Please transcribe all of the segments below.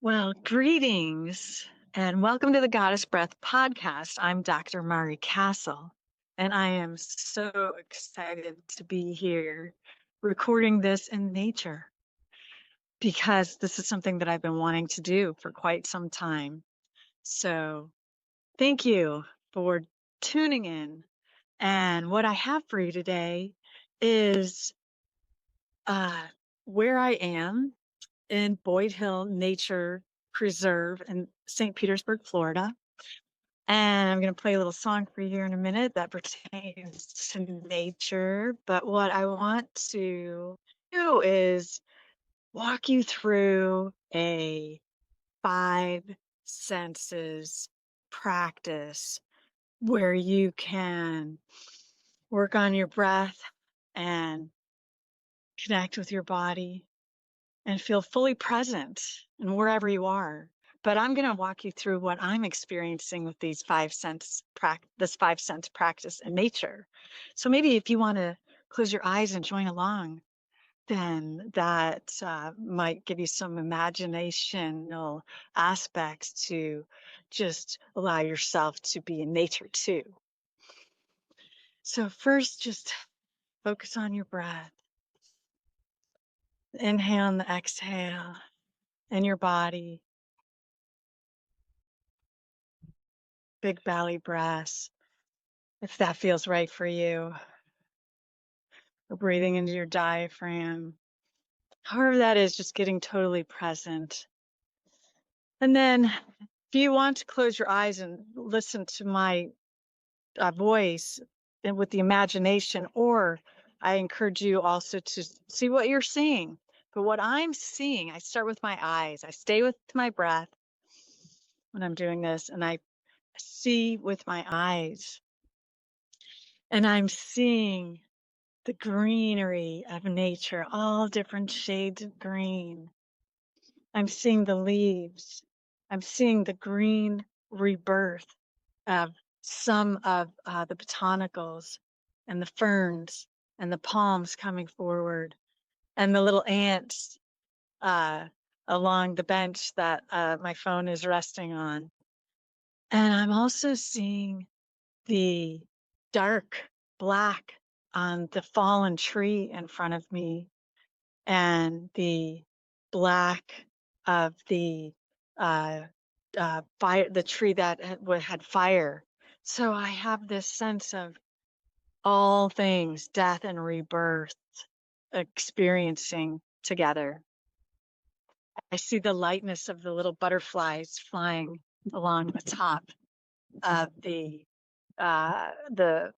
Well, greetings and welcome to the Goddess Breath podcast. I'm Dr. Mari Castle, and I am so excited to be here recording this in nature because this is something that I've been wanting to do for quite some time. So, thank you for tuning in. And what I have for you today is uh, where I am in Boyd Hill Nature Preserve in St. Petersburg, Florida. And I'm going to play a little song for you here in a minute that pertains to nature. But what I want to do is walk you through a five senses practice where you can work on your breath and connect with your body and feel fully present in wherever you are. But I'm going to walk you through what I'm experiencing with this five sense practice in nature. So maybe if you want to close your eyes and join along, then that might give you some imaginational aspects to just allow yourself to be in nature too. So first, just focus on your breath. Inhale and exhale in your body. Big belly breaths, if that feels right for you. Or breathing into your diaphragm. However that is, just getting totally present. And then if you want to close your eyes and listen to my voice and with the imagination, or I encourage you also to see what you're seeing. But what I'm seeing, I start with my eyes. I stay with my breath when I'm doing this, and I see with my eyes. And I'm seeing the greenery of nature, all different shades of green. I'm seeing the leaves. I'm seeing the green rebirth of some of the botanicals and the ferns and the palms coming forward and the little ants along the bench that my phone is resting on. And I'm also seeing the dark black on the fallen tree in front of me and the black of the fire, the tree that had fire. So I have this sense of all things, death and rebirth, experiencing together. I see the lightness of the little butterflies flying along the top of the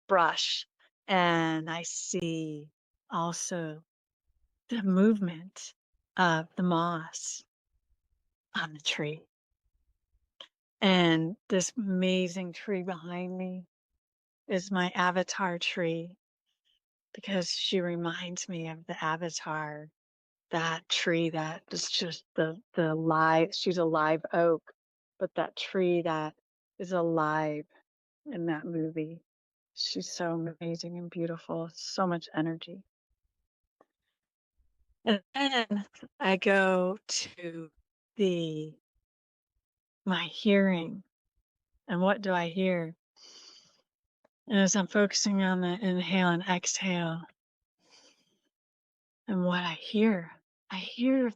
brush, and I see also the movement of the moss on the tree. And this amazing tree behind me is my avatar tree because she reminds me of the avatar, that tree that is just the live, she's a live oak, but that tree that is alive in that movie. She's so amazing and beautiful, so much energy. And then I go to the my hearing. And what do I hear? And as I'm focusing on the inhale and exhale, and what I hear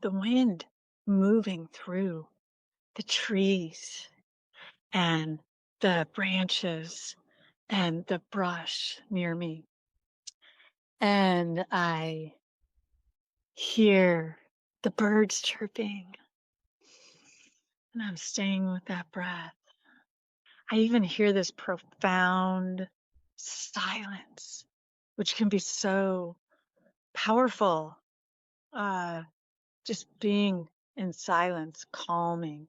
the wind moving through the trees and the branches and the brush near me. And I hear the birds chirping. And I'm staying with that breath. I even hear this profound silence, which can be so powerful. Just being in silence, calming,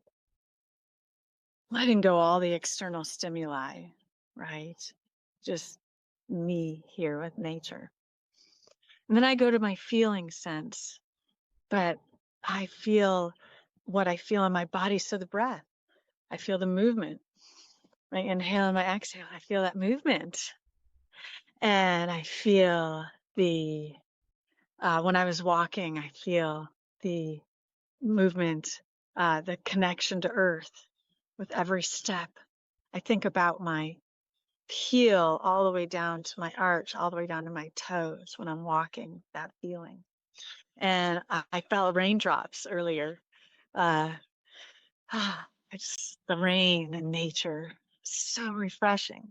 letting go all the external stimuli, right? Just me here with nature. And then I go to my feeling sense, but I feel what I feel in my body. So the breath, I feel the movement. My inhale and my exhale, I feel that movement. And I feel when I was walking, I feel the movement the connection to earth with every step. I think about my heel all the way down to my arch, all the way down to my toes when I'm walking, that feeling. And I felt raindrops earlier. Uh, it's the rain and nature, so refreshing.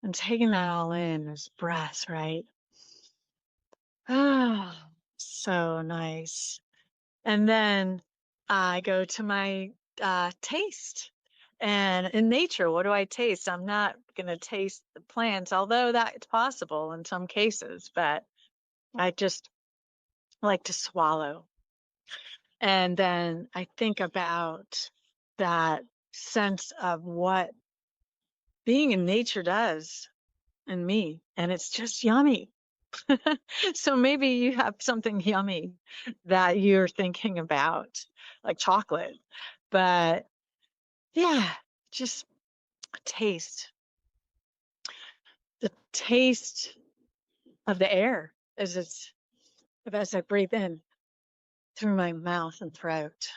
And taking that all in is breath, right? Ah, so nice. And then I go to my taste. And in nature, what do I taste? I'm not going to taste the plants, although that's possible in some cases, but I just like to swallow. And then I think about that sense of what being in nature does in me, and it's just yummy. So maybe you have something yummy that you're thinking about, like chocolate. But yeah, just taste. The taste of the air as I breathe in through my mouth and throat.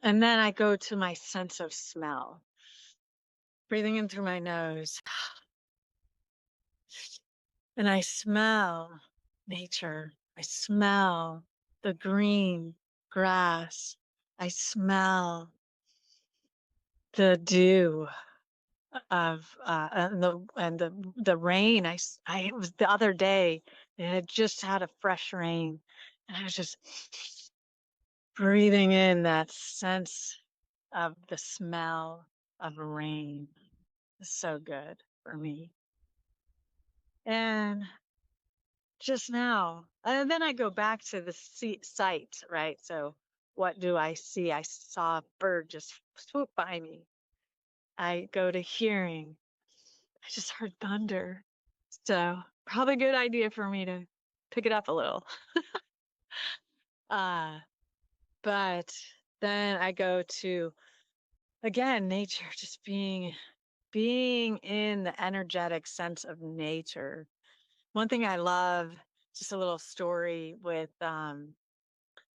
And then I go to my sense of smell, breathing in through my nose. And I smell nature. I smell the green grass. I smell the dew of and the rain. I it was the other day. It had just had a fresh rain, and I was just breathing in that sense of the smell of rain. It's so good for me. And just now, and then I go back to the sight, right? So what do I see? I saw a bird just swoop by me. I go to hearing. I just heard thunder. So probably a good idea for me to pick it up a little. Uh, but then I go to again nature, just being in the energetic sense of nature. One thing I love, just a little story with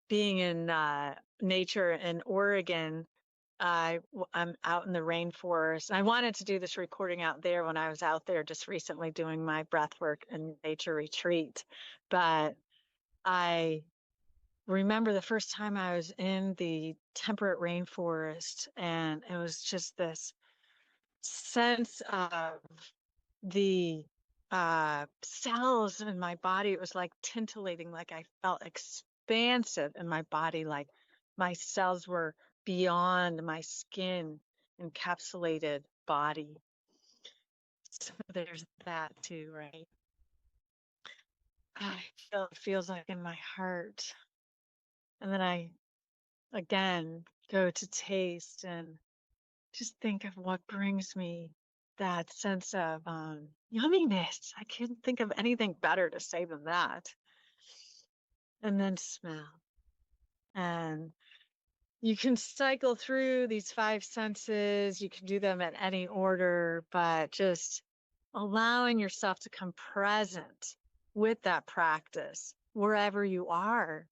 being in nature in Oregon. I'm out in the rainforest. I wanted to do this recording out there when I was out there just recently doing my breathwork and nature retreat. But I remember the first time I was in the temperate rainforest, and it was just this sense of the cells in my body. It was like tintillating, like I felt expansive in my body, like my cells were beyond my skin, encapsulated body. So there's that too, right? I feel it feels like in my heart. And then I again go to taste and just think of what brings me that sense of yumminess. I can't think of anything better to say than that. And then smell. And you can cycle through these five senses. You can do them in any order, but just allowing yourself to come present with that practice wherever you are,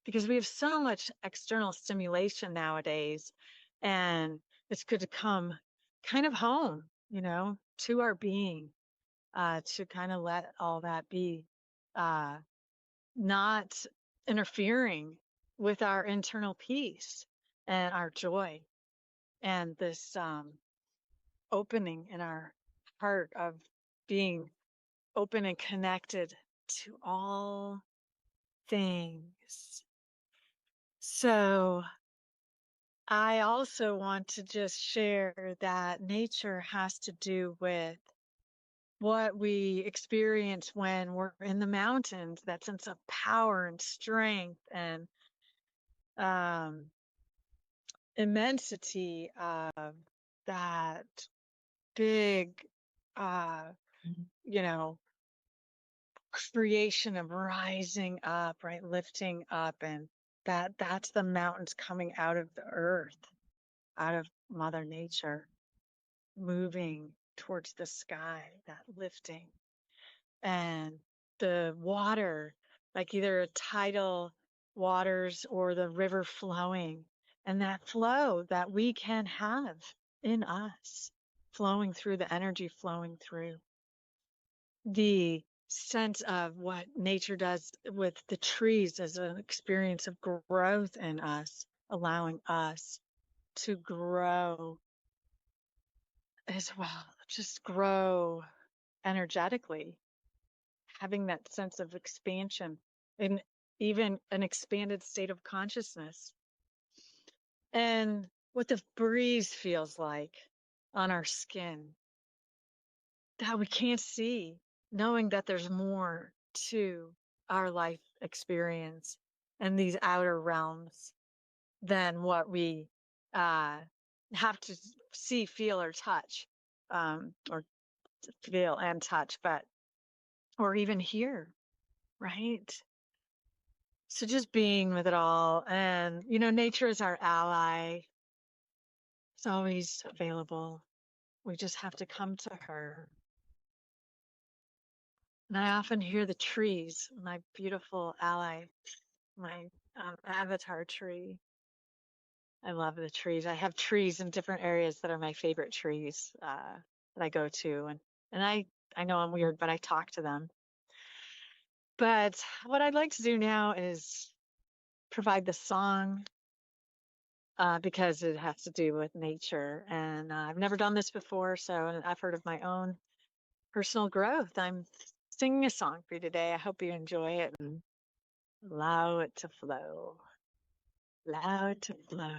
because we have so much external stimulation nowadays, and it's good to come kind of home, to our being, to kind of let all that be, uh, not interfering with our internal peace and our joy, and this opening in our heart of being open and connected to all things. So I also want to just share that nature has to do with what we experience when we're in the mountains, that sense of power and strength and um, immensity of that big, uh, you know, creation of rising up, right? Lifting up. And that's the mountains coming out of the earth, out of Mother Nature, moving towards the sky, that lifting. And the water, like either a tidal waters or the river flowing, and that flow that we can have in us, flowing through, the energy flowing through, the sense of what nature does with the trees as an experience of growth in us, allowing us to grow as well, just grow energetically, having that sense of expansion and even an expanded state of consciousness. And what the breeze feels like on our skin that we can't see, knowing that there's more to our life experience and these outer realms than what we have to see, feel, or touch, or feel and touch, but or even hear, right? So just being with it all. And, nature is our ally. It's always available. We just have to come to her. And I often hear the trees, my beautiful ally, my avatar tree. I love the trees. I have trees in different areas that are my favorite trees that I go to. And I know I'm weird, but I talk to them. But what I'd like to do now is provide the song because it has to do with nature. And I've never done this before, so in an effort of my own personal growth, I'm singing a song for you today. I hope you enjoy it and allow it to flow. Allow it to flow.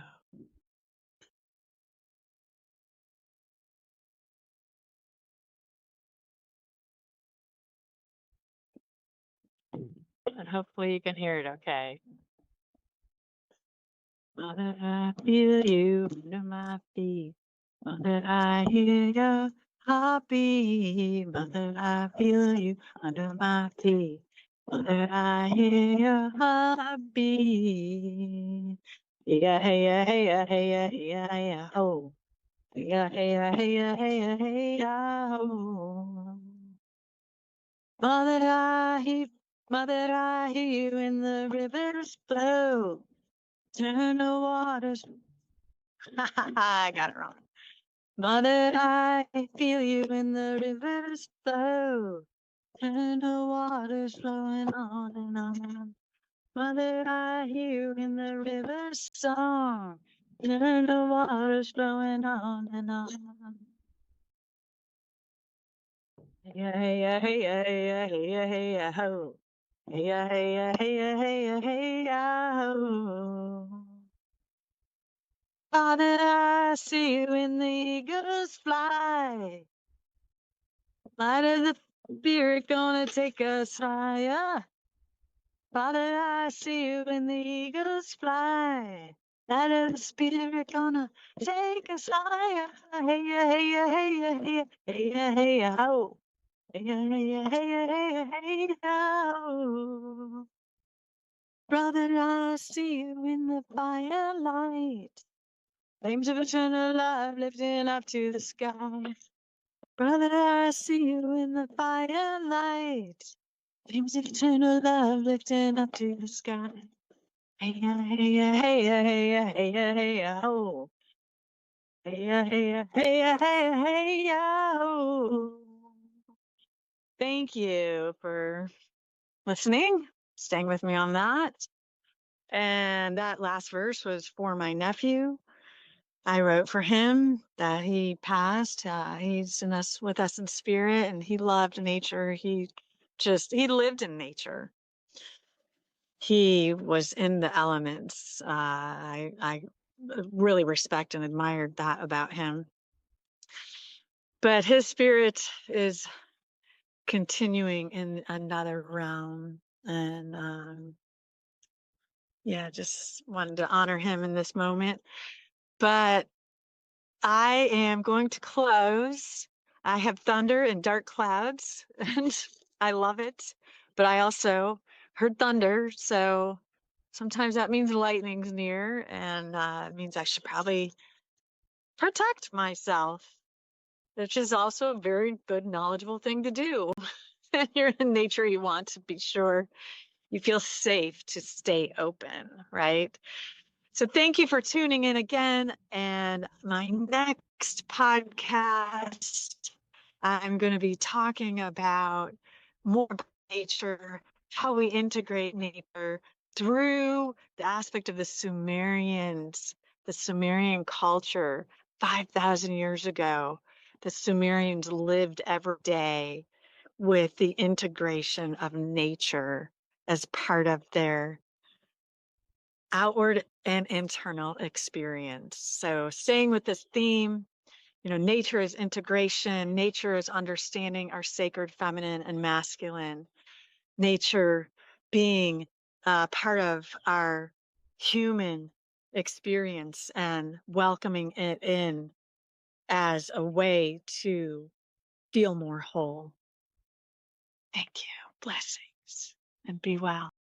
And hopefully you can hear it okay. Mother, I feel you under my feet. Mother, I hear your heartbeat. Mother, I feel you under my feet. Mother, I hear your heartbeat. Yeah, hey, yeah, hey, yeah, hey, yeah, hey, yeah, hey, yeah, oh. Yeah, hey, yeah, hey, yeah, hey, yeah, hey, yeah, oh. Mother, I hear you in the rivers flow. Turn the waters. I got it wrong. Mother, I feel you in the rivers flow. Turn the waters flowing on and on. Mother, I hear you in the river's song. Turn the waters flowing on and on. Yeah, hey, yeah, hey, yeah, hey, yeah, hey, yeah, hey, yeah, ho. Hey, yeah, hey, yeah, hey, yeah, hey, yeah, hey, yeah, ho. Father, I see you in the eagle's fly. Light of the spirit gonna take us higher. Father, I see you in the eagle's fly. Light of the spirit gonna take us higher. Hey, yeah, hey, yeah, hey, yeah, hey, yeah, hey, yeah, hey, yeah, ho. Hey, yeah, hey, yeah, hey, yeah, hey, yeah, hey, yeah, ho. Brother, I see you in the firelight. Flames of eternal love lifting up to the sky. Brother, I see you in the firelight. Flames of eternal love lifting up to the sky. Hey ya, hey ya, hey ya, hey ya, hey ya, hey ya, ho. Hey ya, hey ya, hey ya, hey ya, hey ya, ho. Thank you for listening, staying with me on that. And that last verse was for my nephew. I wrote for him that he passed. He's with us in spirit, and he loved nature. He lived in nature. He was in the elements. I really respect and admired that about him. But his spirit is continuing in another realm, and yeah, just wanted to honor him in this moment. But I am going to close. I have thunder and dark clouds, and I love it. But I also heard thunder, so sometimes that means lightning's near, and it means I should probably protect myself, which is also a very good, knowledgeable thing to do. When you're in nature, you want to be sure you feel safe to stay open, right? So thank you for tuning in again. And my next podcast, I'm going to be talking about more about nature, how we integrate nature through the aspect of the Sumerians, the Sumerian culture 5,000 years ago. The Sumerians lived every day with the integration of nature as part of their outward and internal experience. So, staying with this theme, nature is integration, nature is understanding our sacred feminine and masculine, nature being part of our human experience and welcoming it in as a way to feel more whole. Thank you. Blessings and be well.